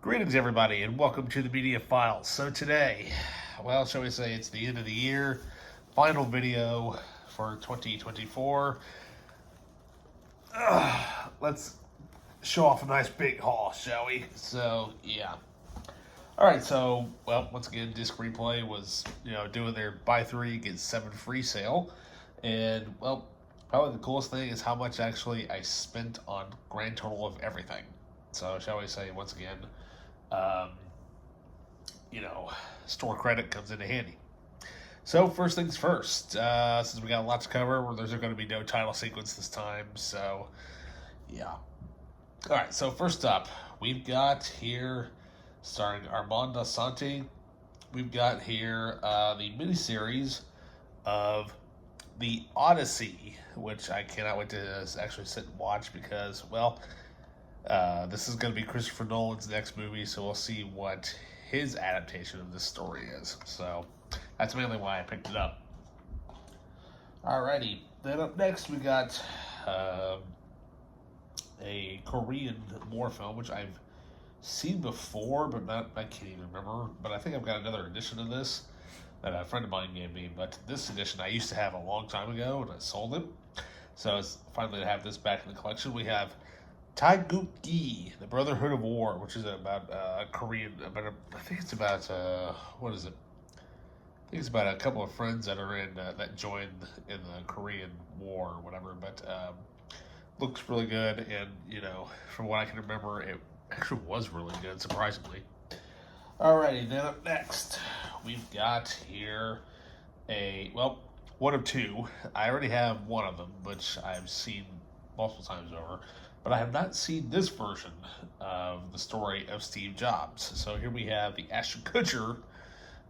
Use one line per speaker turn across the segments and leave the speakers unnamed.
Greetings, everybody, and welcome to the Media Files. So today, well, shall we say it's the end of the year, final video for 2024. Let's show off a nice big haul, shall we? So, yeah. All right, so, well, once again, Disc Replay was, doing their buy 3, get 7 free sale. And, well, probably the coolest thing is how much actually I spent on grand total of everything. So, shall we say, once again, um, store credit comes into handy. So first things first, since we got a lot to cover, there's going to be no title sequence this time, so yeah. All right, so first up, we've got here, starring Armand Assante, we've got here the miniseries of The Odyssey, which I cannot wait to actually sit and watch because, well, this is going to be Christopher Nolan's next movie, so we'll see what his adaptation of this story is. So that's mainly why I picked it up. Alrighty, then up next we got a Korean war film, which I've seen before, but I can't even remember. But I think I've got another edition of this that a friend of mine gave me. But this edition I used to have a long time ago, and I sold it. So it's finally to have this back in the collection. We have Taegukgi, The Brotherhood of War, which is about Korean. I think it's about what is it? I think it's about a couple of friends that are in that joined in the Korean War or whatever. But looks really good, and from what I can remember, it actually was really good, surprisingly. Alrighty, then up next, we've got here one of two. I already have one of them, which I've seen multiple times over, but I have not seen this version of the story of Steve Jobs. So here we have the Ashton Kutcher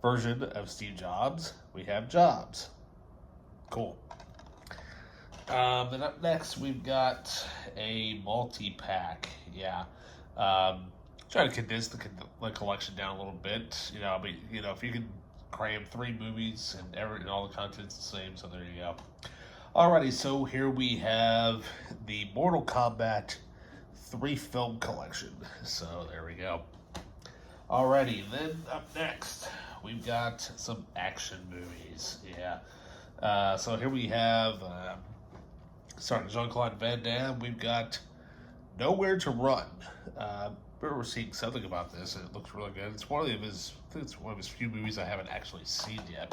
version of Steve Jobs. We have Jobs. Cool. Then up next, we've got a multi-pack. Yeah. Try to condense the collection down a little bit. If you can cram 3 movies and all the content's the same, so there you go. Alrighty, so here we have the Mortal Kombat 3 film collection. So there we go. Alrighty, then up next, we've got some action movies. Yeah. So here we have, starting Jean-Claude Van Damme, we've got Nowhere to Run. I remember seeing something about this, and it looks really good. It's one of his few movies I haven't actually seen yet.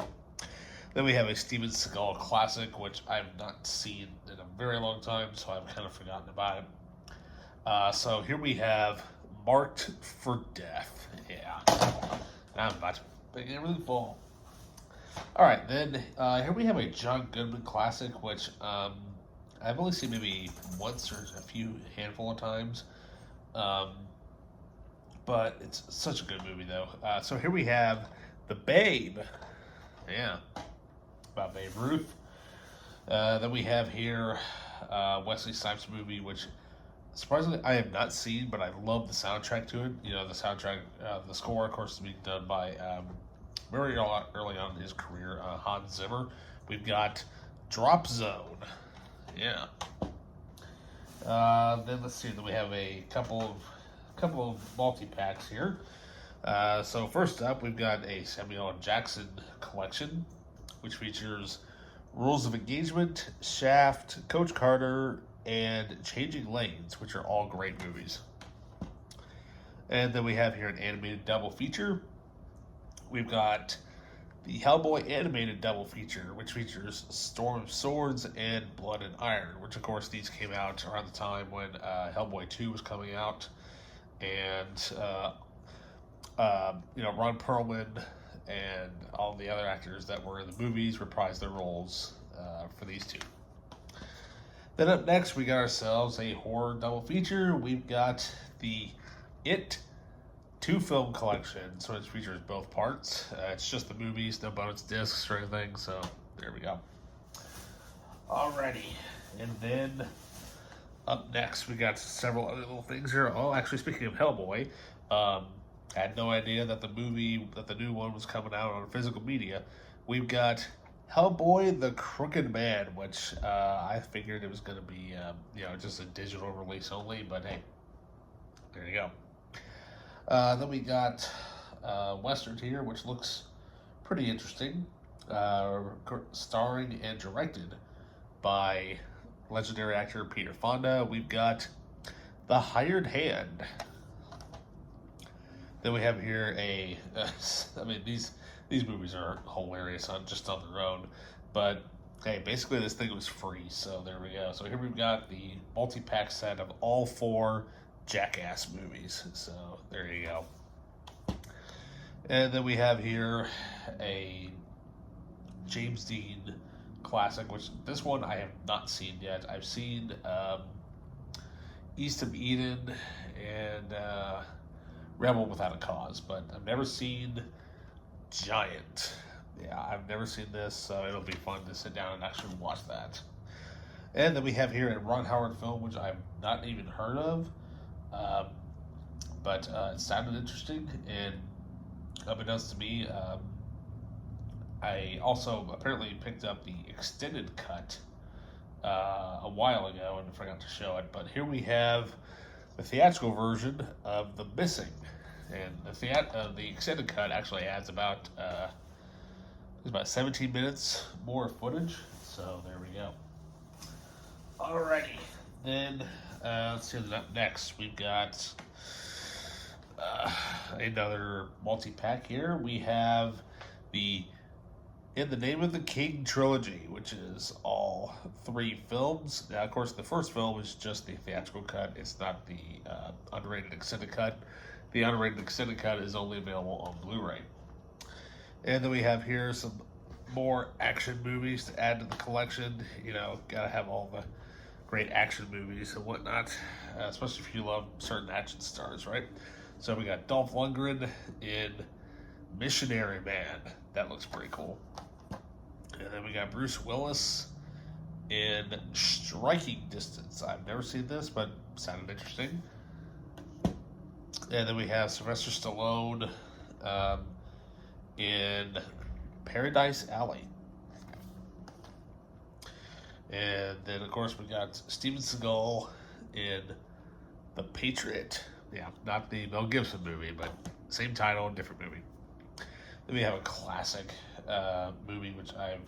Then we have a Steven Seagal classic, which I've not seen in a very long time, so I've kind of forgotten about it. So here we have Marked for Death. Yeah. I'm about to make everything fall. Alright, then here we have a John Goodman classic, which I've only seen maybe once or a handful of times. But it's such a good movie, though. So here we have The Babe. Yeah. About Babe Ruth. Then we have here Wesley Snipes movie, which surprisingly I have not seen, but I love the soundtrack to it. The soundtrack, the score, of course, is being done by very early on in his career, Hans Zimmer. We've got Drop Zone. Yeah. Then let's see. Then we have a couple of multi-packs here. So first up, we've got a Samuel L. Jackson collection, which features Rules of Engagement, Shaft, Coach Carter, and Changing Lanes, which are all great movies. And then we have here an animated double feature. We've got the Hellboy animated double feature, which features Storm of Swords and Blood and Iron, which of course these came out around the time when Hellboy 2 was coming out. And, Ron Perlman and all the other actors that were in the movies reprised their roles for these two. Then up next, we got ourselves a horror double feature. We've got the It 2 film collection, so it features both parts. It's just the movies, no bonus discs or anything, so there we go. Alrighty, and then up next, we got several other little things here. Oh, actually, speaking of Hellboy, I had no idea that the new one was coming out on physical media. We've got Hellboy: The Crooked Man, which I figured it was going to be, just a digital release only, but hey, there you go. Then we got Western here, which looks pretty interesting. Starring and directed by legendary actor Peter Fonda. We've got The Hired Hand. Then we have here I mean, these movies are hilarious on just on their own, but hey, basically this thing was free, so there we go. So here we've got the multi-pack set of all 4 Jackass movies. So there you go. And then we have here a James Dean classic, which this one I have not seen yet. I've seen East of Eden and Rebel Without a Cause, but I've never seen Giant. Yeah, I've never seen this, so it'll be fun to sit down and actually watch that. And then we have here a Ron Howard film, which I've not even heard of, but it sounded interesting, and unbeknownst to me, I also apparently picked up the extended cut a while ago and forgot to show it, but here we have the theatrical version of The Missing, and the extended cut actually adds about 17 minutes more footage. So there we go. Alrighty, then let's see what's up next. We've got another multi-pack here. We have the In the Name of the King trilogy, which is all 3 films. Now, of course, the first film is just the theatrical cut. It's not the unrated extended cut. The unrated extended cut is only available on Blu-ray. And then we have here some more action movies to add to the collection. You know, gotta have all the great action movies and whatnot, especially if you love certain action stars, right? So we got Dolph Lundgren in Missionary Man. That looks pretty cool. And then we got Bruce Willis in Striking Distance. I've never seen this, but sounded interesting. And then we have Sylvester Stallone in Paradise Alley. And then, of course, we got Steven Seagal in The Patriot. Yeah, not the Mel Gibson movie, but same title, different movie. Then we have a classic movie, which I've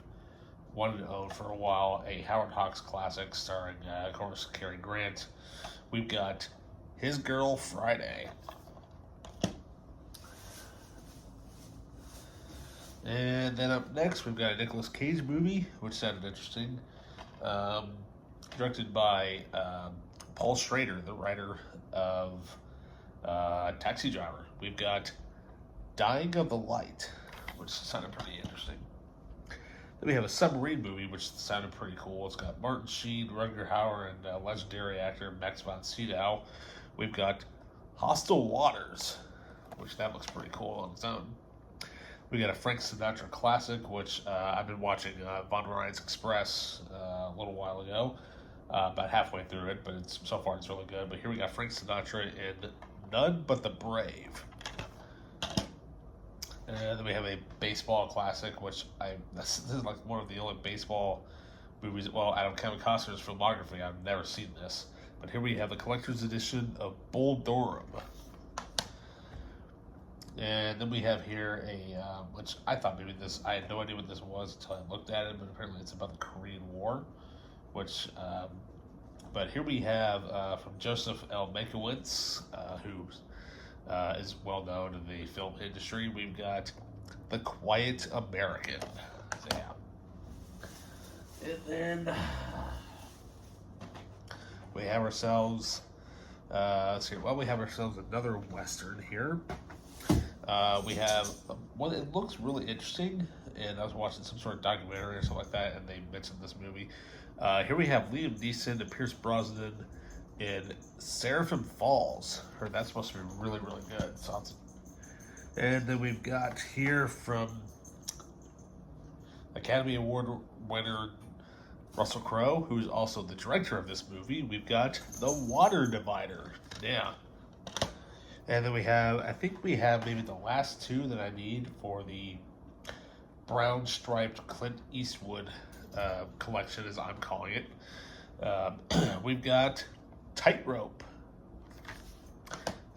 wanted to own for a while, a Howard Hawks classic starring, of course, Cary Grant. We've got His Girl Friday. And then up next, we've got a Nicolas Cage movie, which sounded interesting. Directed by Paul Schrader, the writer of Taxi Driver. We've got Dying of the Light, which sounded pretty interesting. Then we have a submarine movie, which sounded pretty cool. It's got Martin Sheen, Rutger Hauer, and legendary actor Max von Sydow. We've got Hostile Waters, which that looks pretty cool on its own. We got a Frank Sinatra classic, which I've been watching Von Ryan's Express a little while ago, about halfway through it, but so far it's really good. But here we got Frank Sinatra in None But the Brave. And then we have a baseball classic, which this is like one of the only baseball movies. Well, out of Kevin Costner's filmography, I've never seen this. But here we have the collector's edition of Bull Durham. And then we have here which I thought maybe I had no idea what this was until I looked at it, but apparently it's about the Korean War, but here we have from Joseph L. Mankiewicz, who is well known in the film industry. We've got The Quiet American. So, yeah. And then we have ourselves, let's see, we have ourselves another Western here. We have one that looks really interesting, and I was watching some sort of documentary or something like that, and they mentioned this movie. Here we have Liam Neeson and Pierce Brosnan in Seraphim Falls. Heard that's supposed to be really, really good. And then we've got here from Academy Award winner Russell Crowe, who's also the director of this movie. We've got The Water Divider. Yeah. And then I think we have maybe the last 2 that I need for the brown striped Clint Eastwood collection, as I'm calling it. We've got Tightrope.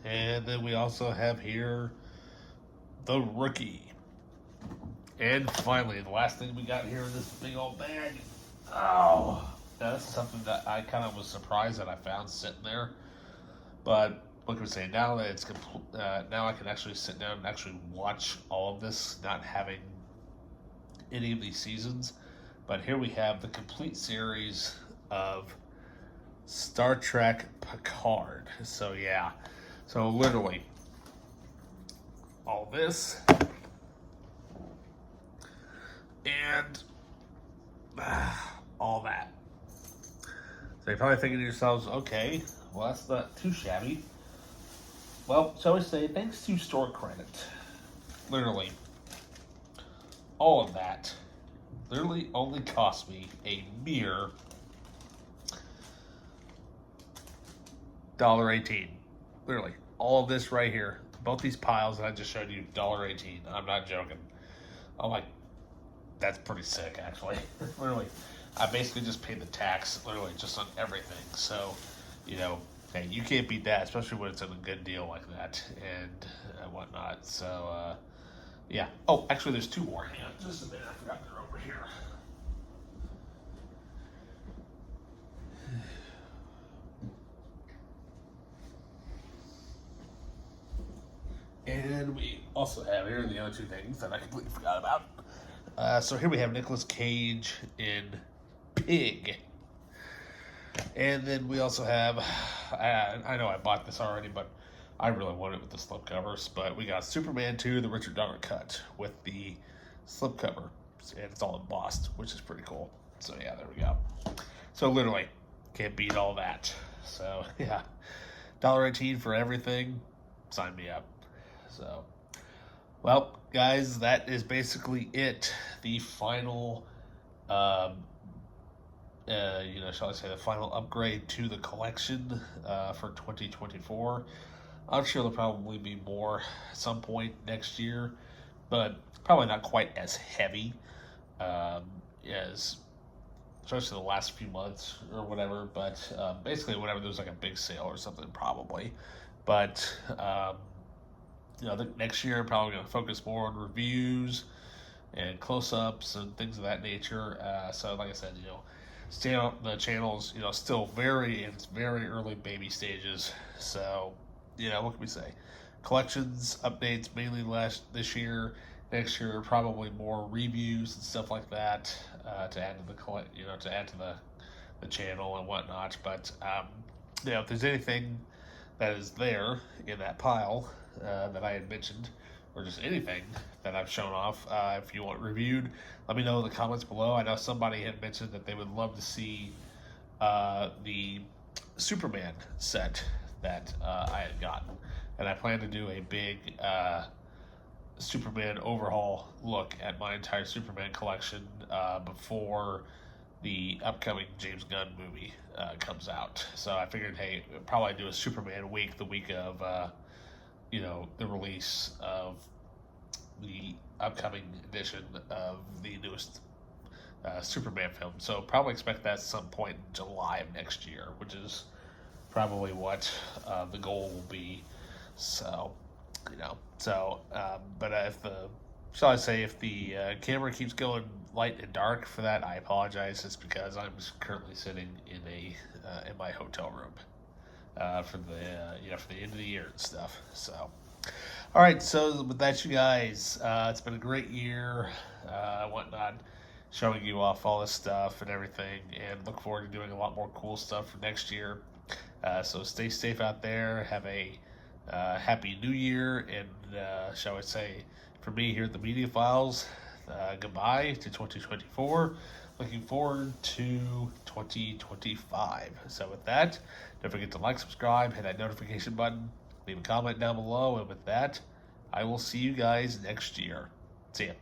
And then we also have here the rookie. And finally, the last thing we got here in this big old bag. Oh, now this is something that I kind of was surprised that I found sitting there. But what can we say? Now that it's now I can actually sit down and actually watch all of this, not having any of these seasons. But here we have the complete series of Star Trek Picard. So yeah, so literally all this and all that. So you're probably thinking to yourselves, okay, well that's not too shabby. Well, shall we say, thanks to store credit, literally all of that literally only cost me a mere $1.18. Literally, all of this right here, both these piles that I just showed you, $1.18. I'm not joking. I'm like, that's pretty sick, actually. Literally, I basically just paid the tax, literally, just on everything. So, you know, hey, you can't beat that, especially when it's in a good deal like that and whatnot. So, yeah. Oh, actually, there's two more. Hang on, just a minute. I forgot they're over here. And we also have here the other two things that I completely forgot about. So here we have Nicolas Cage in Pig. And then we also have, I know I bought this already, but I really want it with the slipcovers. But we got Superman 2, the Richard Donner cut with the slipcover. And it's all embossed, which is pretty cool. So yeah, there we go. So literally, can't beat all that. So yeah, $1.18 for everything. Sign me up. So, well, guys, that is basically it. The final, shall I say, the final upgrade to the collection for 2024. I'm sure there'll probably be more at some point next year, but probably not quite as heavy as, especially the last few months or whatever. But basically, whenever there's like a big sale or something, probably. But next year I'm probably going to focus more on reviews and close-ups and things of that nature. So, like I said, stay on the channel's, still in its very early baby stages. So, what can we say? Collections updates mainly this year. Next year, probably more reviews and stuff like that to add to the channel and whatnot. But if there's anything that is there in that pile that I had mentioned, or just anything that I've shown off, if you want reviewed, let me know in the comments below. I know somebody had mentioned that they would love to see the Superman set that I had gotten, and I plan to do a big Superman overhaul look at my entire Superman collection before the upcoming James Gunn movie comes out. So I figured, hey, probably do a Superman week, the week of the release of the upcoming edition of the newest Superman film. So probably expect that at some point in July of next year, which is probably what the goal will be. So, but if the camera keeps going light and dark for that, I apologize. It's because I'm currently sitting in my hotel room for the end of the year and stuff. So, all right. So with that, you guys, it's been a great year, whatnot, showing you off all this stuff and everything, and look forward to doing a lot more cool stuff for next year. So stay safe out there. Have a happy new year, and shall I say, for me here at the Media Files, goodbye to 2024. Looking forward to 2025. So with that, don't forget to like, subscribe, hit that notification button, leave a comment down below, and with that, I will see you guys next year. See ya.